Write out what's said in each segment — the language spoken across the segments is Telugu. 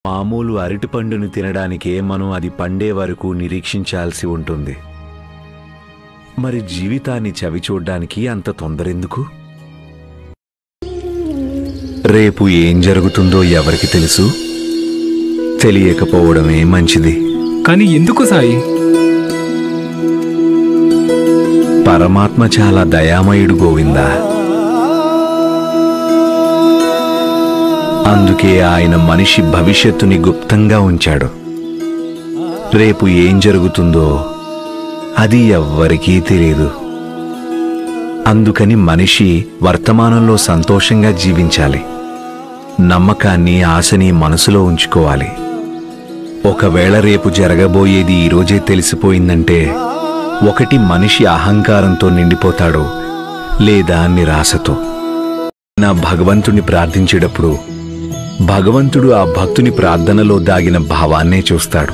మామూలు అరటిపండును తినడానికే మనం అది పండే వరకు నిరీక్షించాల్సి ఉంటుంది. మరి జీవితాన్ని చవిచూడ్డానికి అంత తొందరెందుకు? రేపు ఏం జరుగుతుందో ఎవరికి తెలుసు? తెలియకపోవడమే మంచిది. కానీ ఎందుకు సాయి? పరమాత్మ చాలా దయామయుడు గోవిందా. అందుకే ఆయన మనిషి భవిష్యత్తుని గుప్తంగా ఉంచాడు. రేపు ఏం జరుగుతుందో అది ఎవ్వరికీ తెలియదు. అందుకని మనిషి వర్తమానంలో సంతోషంగా జీవించాలి. నమ్మకాన్ని, ఆశని మనసులో ఉంచుకోవాలి. ఒకవేళ రేపు జరగబోయేది ఈరోజే తెలిసిపోయిందంటే ఒకటి మనిషి అహంకారంతో నిండిపోతాడు, లేదా నిరాశతో. నా భగవంతుని ప్రార్థించేటప్పుడు భగవంతుడు ఆ భక్తుని ప్రార్థనలో దాగిన భావాన్నే చూస్తాడు.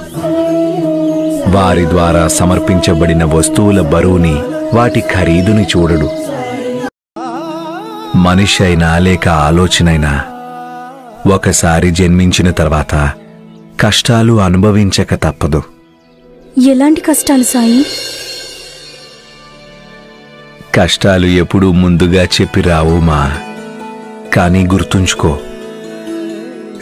వారి ద్వారా సమర్పించబడిన వస్తువుల బరువుని, వాటి ఖరీదుని చూడడు. మనిషి అయినా లేక ఆలోచనైనా ఒకసారి జన్మించిన తర్వాత కష్టాలు అనుభవించక తప్పదు. ఎలాంటి కష్టాలు సాయి? కష్టాలు ఎప్పుడూ ముందుగా చెప్పి రావుమా. కానీ గుర్తుంచుకో,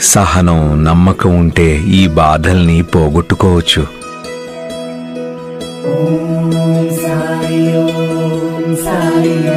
సహనం, నమ్మకం ఉంటే ఈ బాధల్ని పోగొట్టుకోవచ్చు. ఓం సాయి ఓం సాయి